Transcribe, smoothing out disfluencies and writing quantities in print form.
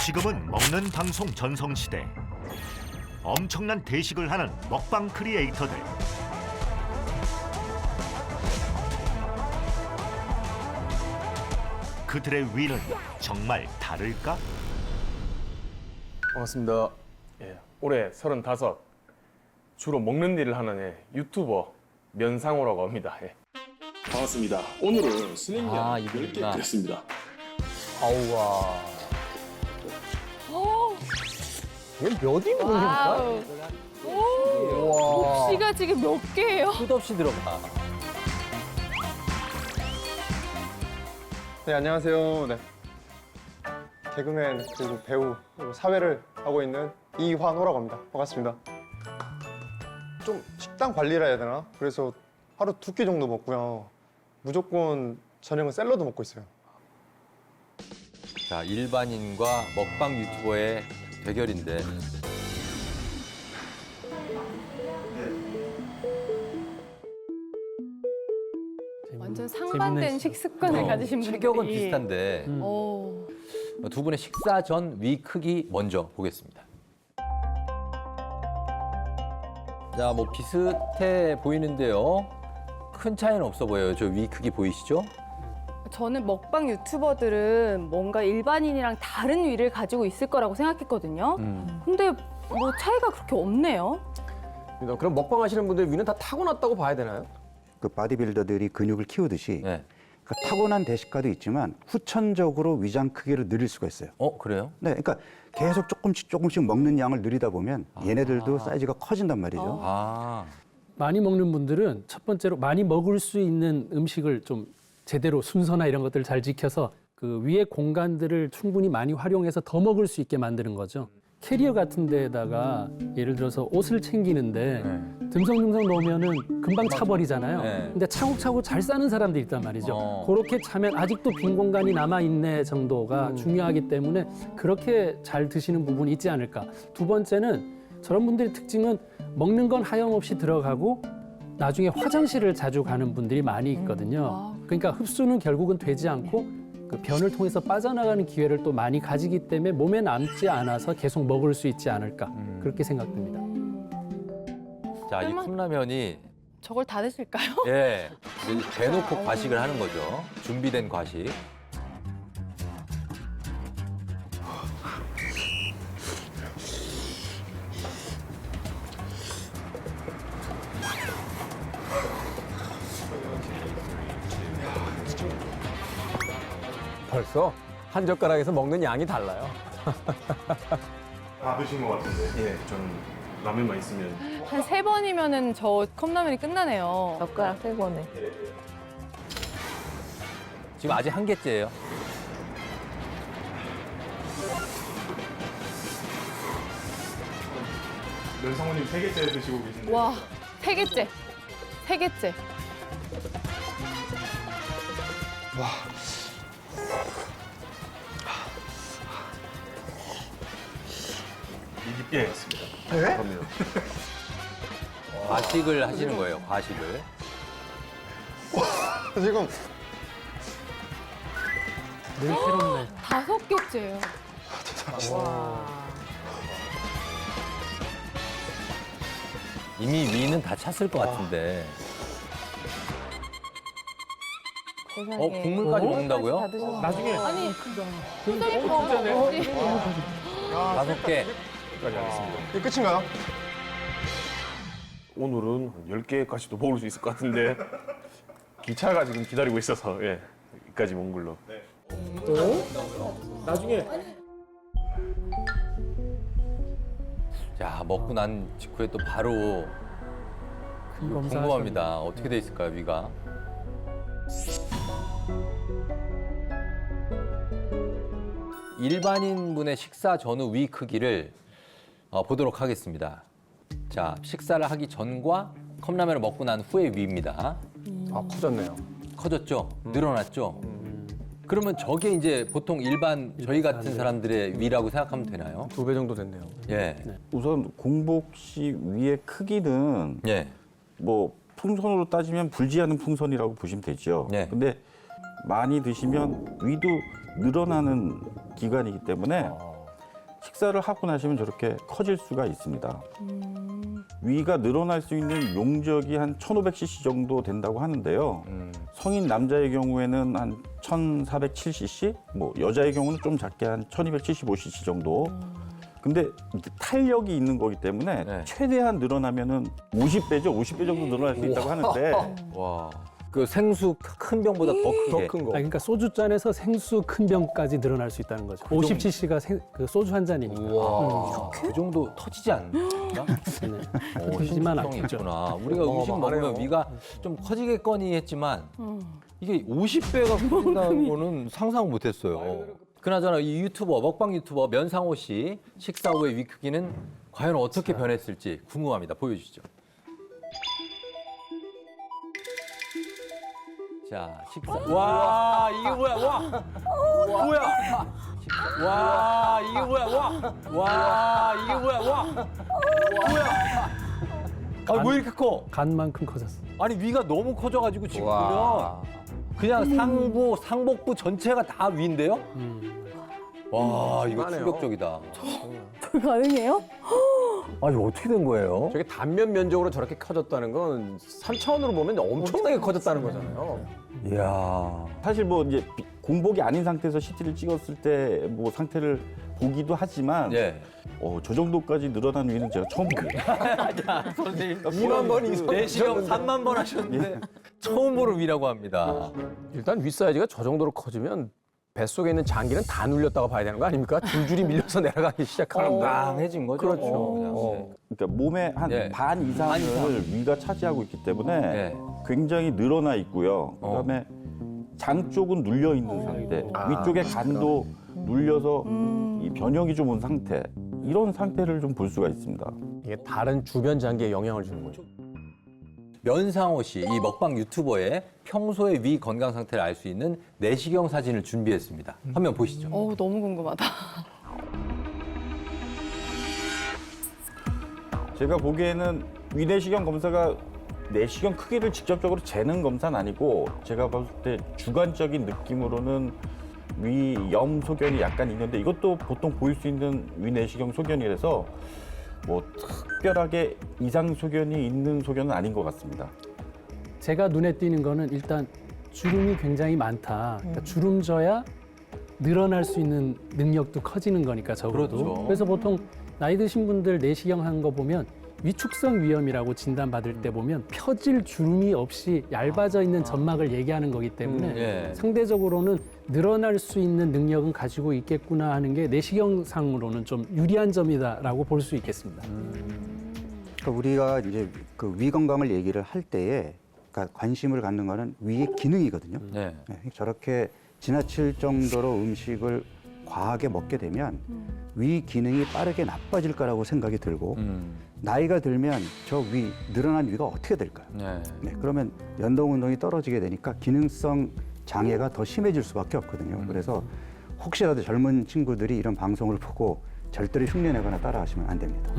지금은 먹는 방송 전성시대. 엄청난 대식을 하는 먹방 크리에이터들. 그들의 위는 정말 다를까? 반갑습니다. 예, 올해 35. 주로 먹는 일을 하는 유튜버 면상호라고 합니다. 예. 반갑습니다. 오늘은 스낵면 아, 10개 이거구나. 끓였습니다. 아우와. 이게 몇 인분입니까? 와우. 오, 몫이가 지금 몇 개예요? 끝없이 들어가. 네, 안녕하세요. 네. 개그맨 그리고 배우 그리고 사회를 하고 있는 이환호라고 합니다. 반갑습니다. 좀 식단 관리라 해야 되나? 그래서 하루 2끼 정도 먹고요. 무조건 저녁은 샐러드 먹고 있어요. 자, 일반인과 먹방 유튜버의 대결인데. 완전 상반된 식습관을 가지신 분들이. 체격은 비슷한데 오. 두 분의 식사 전 위 크기 먼저 보겠습니다. 자, 뭐 비슷해 보이는데요. 큰 차이는 없어 보여요. 저 위 크기 보이시죠? 저는 먹방 유튜버들은 뭔가 일반인이랑 다른 위를 가지고 있을 거라고 생각했거든요. 근데 뭐 차이가 그렇게 없네요. 그럼 먹방 하시는 분들 위는 다 타고났다고 봐야 되나요? 그 바디빌더들이 근육을 키우듯이 네. 그러니까 타고난 대식가도 있지만 후천적으로 위장 크기를 늘릴 수가 있어요. 그래요? 네, 그러니까 계속 조금씩 먹는 양을 늘리다 보면 얘네들도 사이즈가 커진단 말이죠. 아. 많이 먹는 분들은 첫 번째로 많이 먹을 수 있는 음식을 좀 제대로 순서나 이런 것들을 잘 지켜서 그 위의 공간들을 충분히 많이 활용해서 더 먹을 수 있게 만드는 거죠. 캐리어 같은 데에다가 예를 들어서 옷을 챙기는데 듬성듬성 넣으면은 금방 차버리잖아요. 네. 근데 차곡차곡 잘 싸는 사람들이 있단 말이죠. 그렇게 차면 아직도 빈 공간이 남아있네 정도가 중요하기 때문에 그렇게 잘 드시는 부분이 있지 않을까. 두 번째는 저런 분들의 특징은 먹는 건 하염없이 들어가고 나중에 화장실을 자주 가는 분들이 많이 있거든요. 그러니까 흡수는 결국은 되지 않고 그 변을 통해서 빠져나가는 기회를 또 많이 가지기 때문에 몸에 남지 않아서 계속 먹을 수 있지 않을까 그렇게 생각됩니다. 자, 이 설마- 컵라면이 저걸 다 드실까요? 예, 이제 대놓고 과식을 하는 거죠. 준비된 과식. 벌써 한 젓가락에서 먹는 양이 달라요. 다 드신 것 같은데. 예, 저는 라면만 있으면 한 3번이면은 저 컵라면이 끝나네요. 젓가락 3번에. 지금 아직 한 개째예요. 면상호님 3개째 드시고 계신데. 와, 3개째. 3개째. 예, 맞습니다. 감사합니다. 과식을 하시는 거예요, 과식을. 지금 늘 새롭네. 5개째예요. 이미 위는 다 찼을 것 같은데. 세상에. 국물까지 먹는다고요? 다 드셨어요. 나중에 아니, 표정이 더 없지. 5개. 여기까지 하겠습니다. 이게 끝인가요? 오늘은 한 10개까지도 먹을 수 있을 것 같은데 기차가 지금 기다리고 있어서 예, 여기까지 먹은 걸로. 나중에 자, 먹고 난 직후에 또 바로 궁금합니다. 어떻게 돼 있을까요, 위가? 일반인분의 식사 전후 위 크기를 보도록 하겠습니다. 자, 식사를 하기 전과 컵라면을 먹고 난 후의 위입니다. 아, 커졌네요. 커졌죠? 늘어났죠? 그러면 저게 이제 보통 일반 저희 같은 사람들의 위라고 생각하면 되나요? 2배 정도 됐네요. 예. 우선 공복식 위의 크기는 예. 뭐 풍선으로 따지면 불지 않은 풍선이라고 보시면 되죠. 네. 근데 많이 드시면 위도 늘어나는 기간이기 때문에 식사를 하고 나시면 저렇게 커질 수가 있습니다. 위가 늘어날 수 있는 용적이 한 1500cc 정도 된다고 하는데요. 성인 남자의 경우에는 한 1470cc, 뭐 여자의 경우는 좀 작게 한 1275cc 정도. 근데 탄력이 있는 거기 때문에 네. 최대한 늘어나면은 50배죠. 50배 정도 늘어날 수 있다고 하는데 와. 그 생수 큰 병보다 더 크게. 더 큰 거. 그러니까 소주잔에서 생수 큰 병까지 늘어날 수 있다는 거죠. 50cc가 그 소주 한 잔이니까. 와. 그 정도 터지지 않나? 네. 오, 터지지만 신성이 않겠죠. 있구나. 우리가 음식 먹으면 위가 좀 커지겠거니 했지만 이게 50배가 커진다는 거는 상상 못했어요. 그나저나 이 유튜버, 먹방 유튜버 면상호 씨 식사 후의 위 크기는 과연 어떻게 변했을지 궁금합니다. 보여주시죠. 자, 식사. 와, 이게 뭐야? 와, 뭐야? 와, 이게 뭐야? 와, 이게 뭐야? 와, 뭐야? 아, 왜 이렇게 커? 간만큼 커졌어. 아니 위가 너무 커져가지고 지금 와. 보면 그냥 상부, 상복부 전체가 다 위인데요? 와, 이거 하네요. 충격적이다. 저 가능해요? 아니 어떻게 된 거예요? 저게 단면 면적으로 저렇게 커졌다는 건 3차원으로 보면 엄청나게 커졌다는 거잖아요. 이야. 사실 뭐 이제 공복이 아닌 상태에서 CT를 찍었을 때 뭐 상태를 보기도 하지만 예. 저 정도까지 늘어난 위는 제가 처음 보네요. 선생님 2만 번 이상 내시경 3만 번 하셨는데 처음 보는 위라고 합니다. 일단 윗 사이즈가 저 정도로 커지면 뱃속에 있는 장기는 다 눌렸다고 봐야 되는 거 아닙니까? 줄줄이 밀려서 내려가기 시작하는데. 강해진 거죠? 그렇죠. 그냥. 그러니까 몸의 한 예. 반 이상을 반 이상. 위가 차지하고 있기 때문에 예. 굉장히 늘어나 있고요. 그다음에 장 쪽은 눌려 있는 상태, 위쪽의 간도 눌려서 이 변형이 좀 온 상태, 이런 상태를 좀 볼 수가 있습니다. 이게 다른 주변 장기에 영향을 주는 거죠. 면상호 씨, 이 먹방 유튜버의 평소의 위 건강 상태를 알 수 있는 내시경 사진을 준비했습니다. 화면 보시죠. 너무 궁금하다. 제가 보기에는 위내시경 검사가 내시경 크기를 직접적으로 재는 검사는 아니고 제가 봤을 때 주관적인 느낌으로는 위염 소견이 약간 있는데 이것도 보통 보일 수 있는 위내시경 소견이라서 뭐 특별하게 이상 소견이 있는 소견은 아닌 것 같습니다. 제가 눈에 띄는 거는 일단 주름이 굉장히 많다. 그러니까 주름져야 늘어날 수 있는 능력도 커지는 거니까 적어도. 그렇죠. 그래서 보통 나이 드신 분들 내시경 한 거 보면 위축성 위염이라고 진단받을 때 보면 펴질 주름이 없이 얇아져 있는 점막을 얘기하는 거기 때문에 예. 상대적으로는 늘어날 수 있는 능력은 가지고 있겠구나 하는 게 내시경상으로는 좀 유리한 점이다라고 볼 수 있겠습니다. 그러니까 우리가 이제 그 위 건강을 얘기를 할 때에 그러니까 관심을 갖는 거는 위의 기능이거든요. 네. 네, 저렇게 지나칠 정도로 음식을 과하게 먹게 되면 위 기능이 빠르게 나빠질 거라고 생각이 들고 나이가 들면 저 위, 늘어난 위가 어떻게 될까요? 네. 네, 그러면 연동 운동이 떨어지게 되니까 기능성 장애가 더 심해질 수밖에 없거든요. 그래서 혹시라도 젊은 친구들이 이런 방송을 보고 절대로 흉내내거나 따라하시면 안 됩니다.